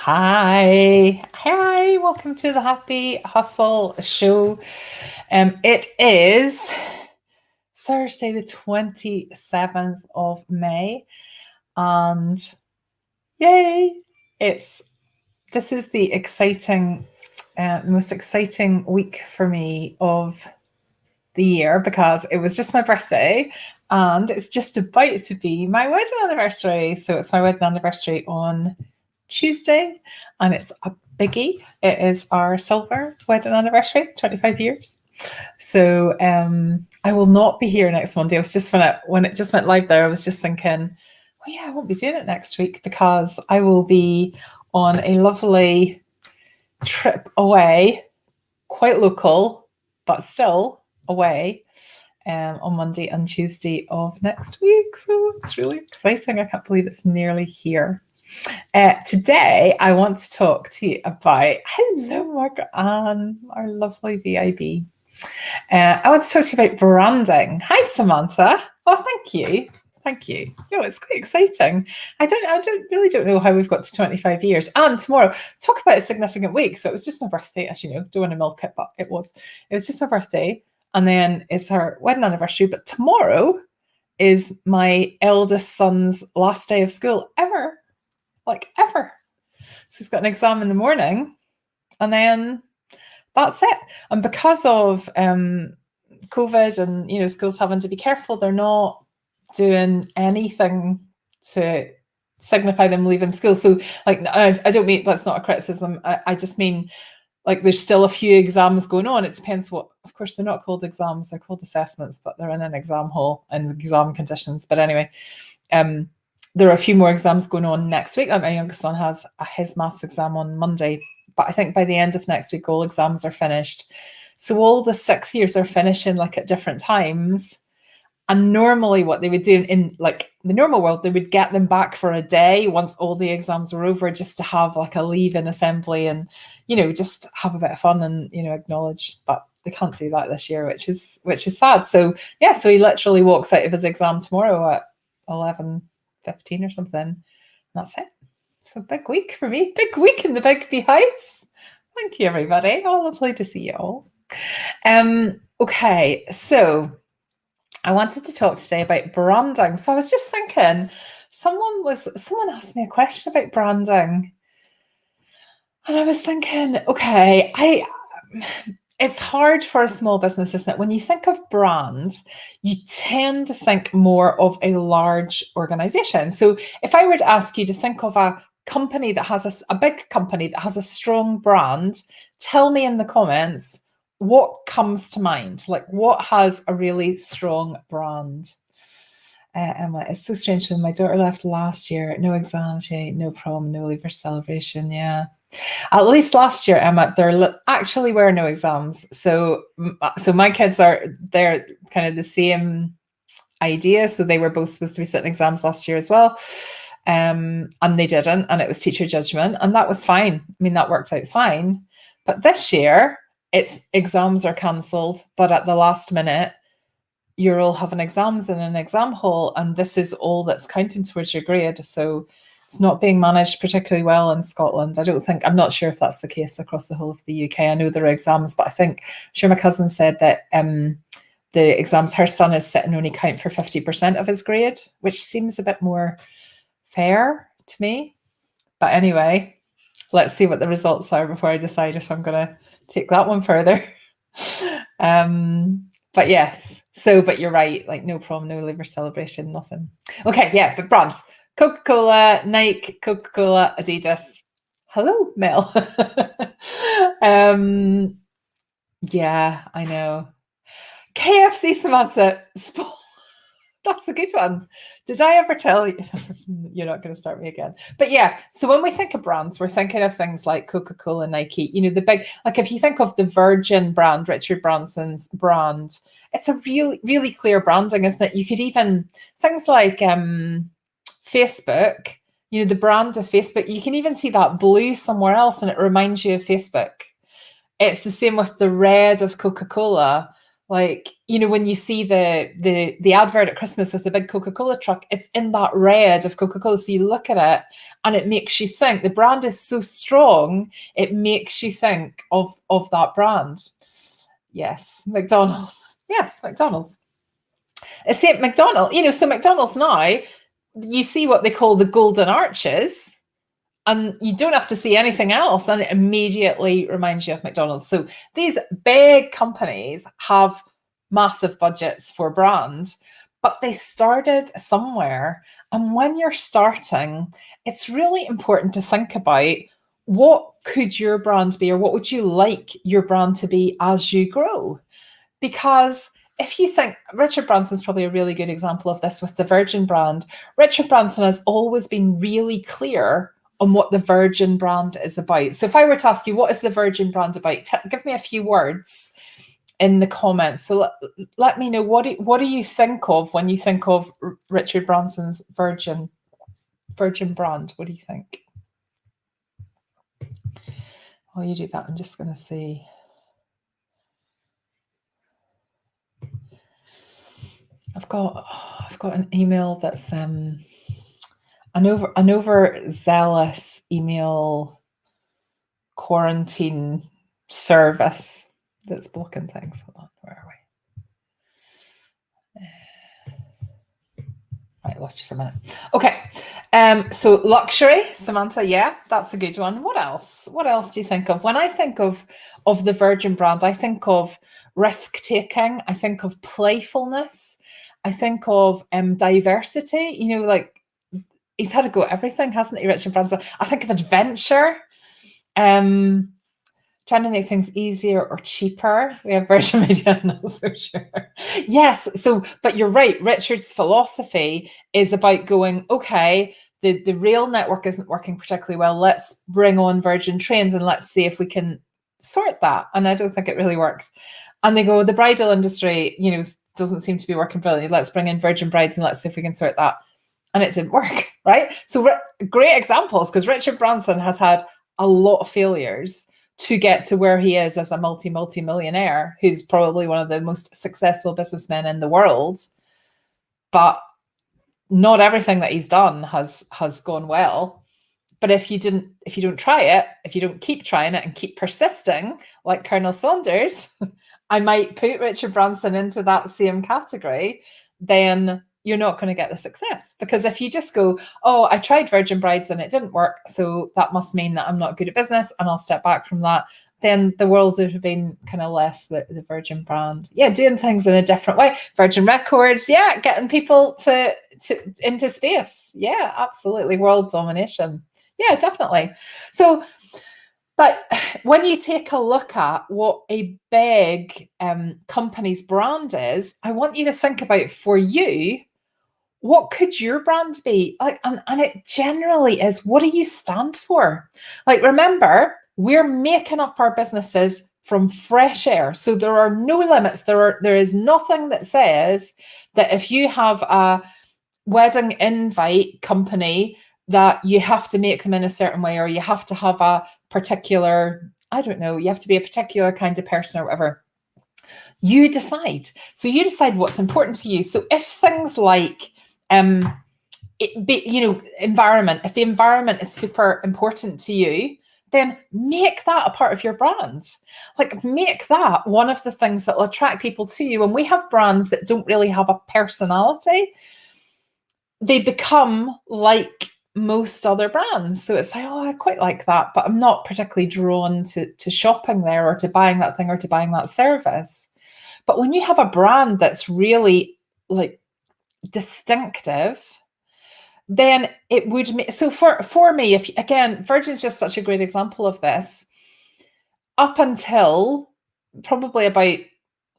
Hi, welcome to the Happy Hustle Show. It is Thursday, the 27th of May, and yay! This is the most exciting week for me of the year because it was just my birthday and it's just about to be my wedding anniversary. So it's my wedding anniversary on Tuesday and it's a biggie. It is our silver wedding anniversary, 25 years. So I will not be here next Monday. I was just when it just went live there, I was just thinking, oh yeah, I won't be doing it next week because I will be on a lovely trip away, quite local, but still away on Monday and Tuesday of next week. So it's really exciting. I can't believe it's nearly here. Today, I want to talk to you about, hello, Margaret Ann, our lovely VIB. I want to talk to you about branding. Hi, Samantha. Oh, thank you. Thank you. It's quite exciting. I really don't know how we've got to 25 years. And tomorrow, talk about a significant week. So it was just my birthday, as you know, don't want to milk it, but it was just my birthday. And then it's our wedding anniversary. But tomorrow is my eldest son's last day of school ever. So he's got an exam in the morning and then that's it. And because of COVID and, schools having to be careful, they're not doing anything to signify them leaving school. So I don't mean, that's not a criticism. I just mean there's still a few exams going on. It depends of course, they're not called exams, they're called assessments, but they're in an exam hall and exam conditions. But anyway, there are a few more exams going on next week. My youngest son has his maths exam on Monday, but I think by the end of next week, all exams are finished. So all the sixth years are finishing at different times. And normally what they would do in the normal world, they would get them back for a day once all the exams were over, just to have a leave-in assembly and, just have a bit of fun and, acknowledge. But they can't do that this year, which is sad. So yeah, so he literally walks out of his exam tomorrow at 11:15 or something. And that's it. So big week for me. Big week in the Big B house. Thank you, everybody. Oh, lovely to see you all. Okay, so I wanted to talk today about branding. So I was just thinking, someone asked me a question about branding. And I was thinking, okay, it's hard for a small business, isn't it? When you think of brand, you tend to think more of a large organization. So if I were to ask you to think of a company that has a big company that has a strong brand, tell me in the comments what comes to mind. What has a really strong brand? Emma, it's so strange when my daughter left last year. No exams, no prom, no leaver celebration. Yeah. At least last year, Emma, there actually were no exams. So my kids they're kind of the same idea. So they were both supposed to be sitting exams last year as well. And they didn't, and it was teacher judgment, and that was fine. I mean, that worked out fine. But this year, it's exams are cancelled, but at the last minute, you're all having exams in an exam hall, and this is all that's counting towards your grade. So it's not being managed particularly well in Scotland. I'm not sure if that's the case across the whole of the UK. I know there are exams, but I'm sure my cousin said that the exams her son is sitting only count for 50% of his grade, which seems a bit more fair to me. But anyway, let's see what the results are before I decide if I'm going to take that one further. But yes, but you're right, no prom, no liver celebration, nothing. Okay, yeah, but brands. Coca-Cola, Nike, Coca-Cola, Adidas. Hello, Mel. Yeah, I know. KFC, Samantha. That's a good one. Did I ever tell you? You're not going to start me again. But yeah, so when we think of brands, we're thinking of things like Coca-Cola, Nike, the big, if you think of the Virgin brand, Richard Branson's brand, it's a really, really clear branding, isn't it? You could even, things like Facebook, the brand of Facebook, you can even see that blue somewhere else and it reminds you of Facebook. It's the same with the red of Coca-Cola. Like, when you see the advert at Christmas with the big Coca-Cola truck, it's in that red of Coca-Cola. So you look at it and it makes you think. The brand is so strong, it makes you think of that brand. Yes, McDonald's. Yes, McDonald's. It's St. McDonald, so McDonald's now, you see what they call the golden arches, and you don't have to see anything else, and it immediately reminds you of McDonald's. So these big companies have massive budgets for brand, but they started somewhere. And when you're starting, it's really important to think about what could your brand be, or what would you like your brand to be as you grow? Because if you think, Richard Branson's probably a really good example of this with the Virgin brand. Richard Branson has always been really clear on what the Virgin brand is about. So if I were to ask you, what is the Virgin brand about? Give me a few words in the comments. So let me know, what do you think of when you think of Richard Branson's Virgin brand? What do you think? While you do that, I'm just going to see. I've got an email that's an overzealous email quarantine service that's blocking things. Hold on, where are we? Right, lost you for a minute. Okay, so luxury, Samantha, yeah, that's a good one. What else? What else do you think of? When I think of the Virgin brand, I think of risk-taking, I think of playfulness, I think of diversity. Like, he's had to go at everything, hasn't he, Richard Branson? I think of adventure, trying to make things easier or cheaper. We have Virgin Media, I'm not so sure. Yes, but you're right. Richard's philosophy is about going, okay, the rail network isn't working particularly well. Let's bring on Virgin Trains and let's see if we can sort that. And I don't think it really worked. And they go, the bridal industry, doesn't seem to be working brilliantly. Let's bring in Virgin Brides and let's see if we can sort that. And it didn't work, right? So great examples, because Richard Branson has had a lot of failures to get to where he is as a multi-millionaire, who's probably one of the most successful businessmen in the world. But not everything that he's done has gone well. But if you don't try it, if you don't keep trying it and keep persisting, like Colonel Saunders, I might put Richard Branson into that same category, then you're not going to get the success. Because if you just go, oh, I tried Virgin Brides and it didn't work, so that must mean that I'm not good at business and I'll step back from that, then the world would have been kind of less the Virgin brand. Yeah, doing things in a different way. Virgin Records, yeah, getting people to into space. Yeah, absolutely. World domination. Yeah, definitely. So, but when you take a look at what a big company's brand is, I want you to think about, for you, what could your brand be? Like, and it generally is, what do you stand for? Like, remember, we're making up our businesses from fresh air. So there are no limits. There is nothing that says that if you have a wedding invite company that you have to make them in a certain way, or you have to have a particular, I don't know, you have to be a particular kind of person or whatever. You decide. So you decide what's important to you. So if things like environment, if the environment is super important to you, then make that a part of your brand. Like, make that one of the things that will attract people to you. And we have brands that don't really have a personality. They become like most other brands. So it's like, oh, I quite like that, but I'm not particularly drawn to shopping there, or to buying that thing, or to buying that service. But when you have a brand that's really like distinctive, then it would make, so for me, if again, Virgin's just such a great example of this. Up until probably about,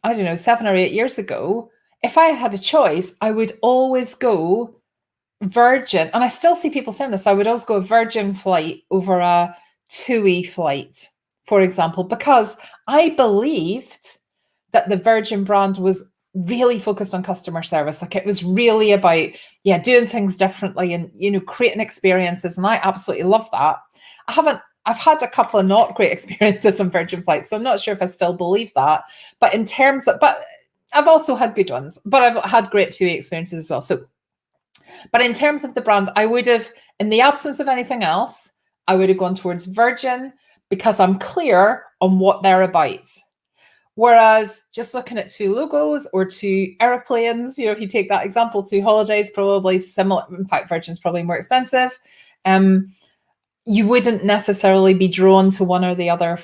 I don't know, 7 or 8 years ago, if I had a choice, I would always go Virgin, and I still see people saying this, I would always go a Virgin flight over a TUI flight, for example, because I believed that the Virgin brand was really focused on customer service. Like, it was really about, doing things differently and, creating experiences. And I absolutely love that. I've had a couple of not great experiences on Virgin flights, so I'm not sure if I still believe that. But in terms of, I've also had good ones, but I've had great TUI experiences as well. So, but in terms of the brand, I would have, in the absence of anything else, I would have gone towards Virgin because I'm clear on what they're about. Whereas just looking at two logos or two airplanes, if you take that example, two holidays, probably similar. In fact, Virgin's probably more expensive. You wouldn't necessarily be drawn to one or the other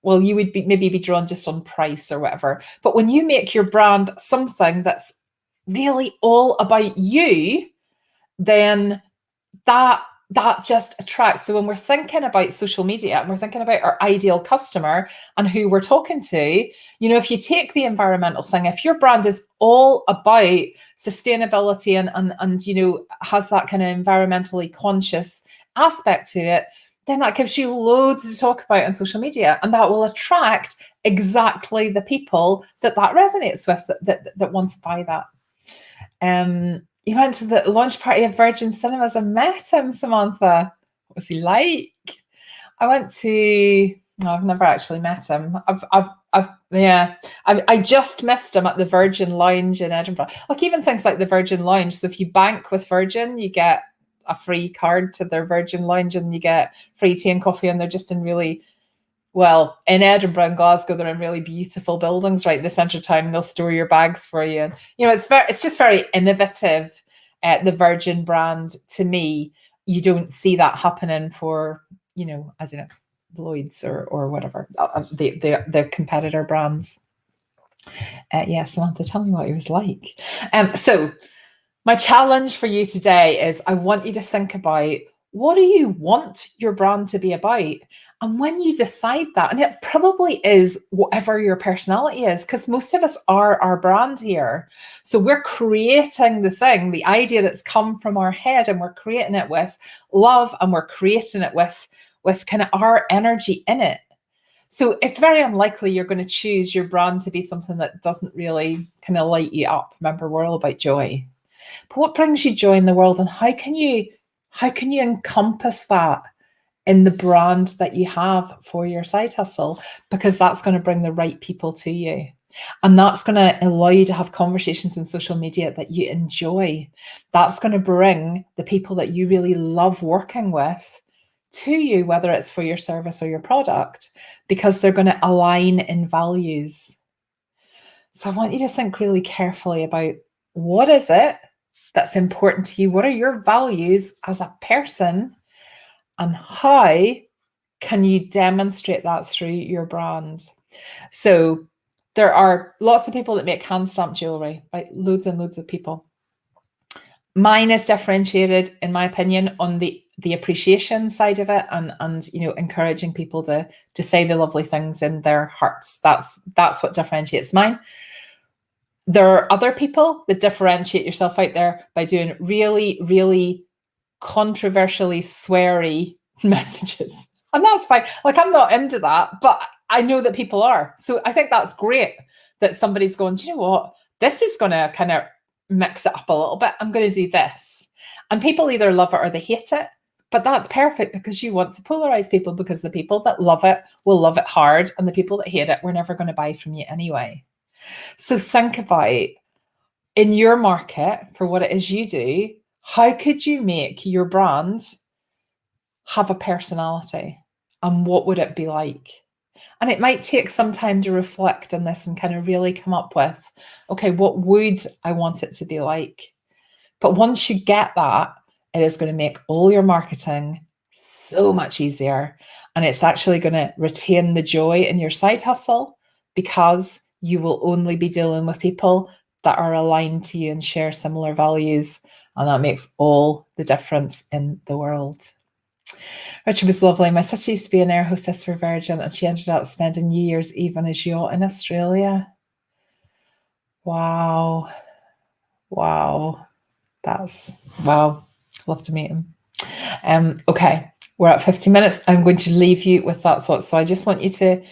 you would maybe be drawn just on price or whatever. But when you make your brand something that's really all about you, then that just attracts. So when we're thinking about social media and we're thinking about our ideal customer and who we're talking to, if you take the environmental thing, if your brand is all about sustainability and has that kind of environmentally conscious aspect to it, then that gives you loads to talk about on social media, and that will attract exactly the people that resonates with, that want to buy that. You went to the launch party of Virgin Cinemas and met him, Samantha. What was he like? I've never actually met him. I just missed him at the Virgin Lounge in Edinburgh. Like even things like the Virgin Lounge. So if you bank with Virgin, you get a free card to their Virgin Lounge and you get free tea and coffee, and they're just in in Edinburgh and Glasgow, they're in really beautiful buildings right in the centre of town. They'll store your bags for you. And, it's just very innovative, the Virgin brand. To me, you don't see that happening for, I don't know, Lloyd's or whatever, the competitor brands. Samantha, tell me what he was like. So my challenge for you today is I want you to think about, what do you want your brand to be about? And when you decide that, and it probably is whatever your personality is, because most of us are our brand here. So we're creating the idea that's come from our head, and we're creating it with love, and we're creating it with kind of our energy in it. So it's very unlikely you're going to choose your brand to be something that doesn't really kind of light you up. Remember, we're all about joy. But what brings you joy in the world, and how can you encompass that in the brand that you have for your side hustle? Because that's going to bring the right people to you, and that's going to allow you to have conversations in social media that you enjoy. That's going to bring the people that you really love working with to you, whether it's for your service or your product, because they're going to align in values. So I want you to think really carefully about, what is it that's important to you? What are your values as a person? And how can you demonstrate that through your brand? So there are lots of people that make hand stamp jewelry, right? Loads and loads of people. Mine is differentiated, in my opinion, on the appreciation side of it, and encouraging people to say the lovely things in their hearts. That's what differentiates mine. There are other people that differentiate yourself out there by doing really, really controversially sweary messages. And that's fine. Like, I'm not into that, but I know that people are. So I think that's great that somebody's going, do you know what? This is going to kind of mix it up a little bit. I'm going to do this. And people either love it or they hate it. But that's perfect, because you want to polarize people, because the people that love it will love it hard, and the people that hate it, we're never going to buy from you anyway. So think about, in your market, for what it is you do, how could you make your brand have a personality, and what would it be like? And it might take some time to reflect on this and kind of really come up with, okay, what would I want it to be like? But once you get that, it is going to make all your marketing so much easier. And it's actually going to retain the joy in your side hustle, because you will only be dealing with people that are aligned to you and share similar values. And that makes all the difference in the world. Richard was lovely. My sister used to be an air hostess for Virgin, and she ended up spending New Year's Eve on his yacht in Australia. Wow. That's wow. Love to meet him. Okay, we're at 50 minutes. I'm going to leave you with that thought. So I just want you to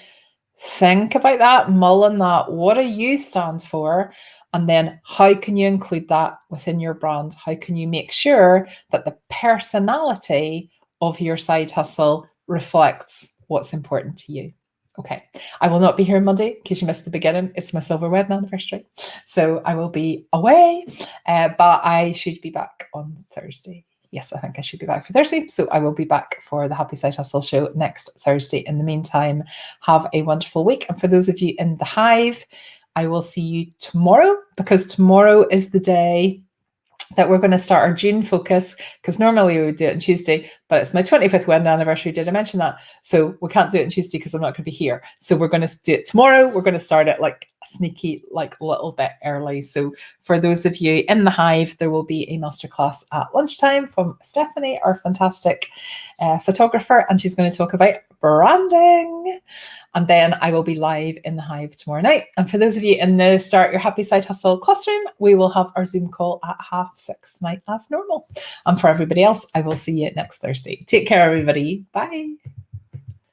think about that, mull on that. What do you stand for? And then how can you include that within your brand? How can you make sure that the personality of your side hustle reflects what's important to you? Okay. I will not be here on Monday in case you missed the beginning. It's my silver wedding anniversary. So I will be away, but I should be back on Thursday. Yes, I think I should be back for Thursday. So I will be back for the Happy Side Hustle show next Thursday. In the meantime, have a wonderful week. And for those of you in the Hive, I will see you tomorrow, because tomorrow is the day that we're going to start our June focus, because normally we would do it on Tuesday, but it's my 25th wedding anniversary. Did I mention that? So we can't do it on Tuesday because I'm not going to be here. So we're going to do it tomorrow. We're going to start it like sneaky, like a little bit early. So for those of you in the Hive, there will be a masterclass at lunchtime from Stephanie, our fantastic photographer, and she's going to talk about branding. And then I will be live in the Hive tomorrow night. And for those of you in the Start Your Happy Side Hustle classroom, we will have our Zoom call at 6:30 tonight as normal. And for everybody else, I will see you next Thursday. Take care, everybody. Bye.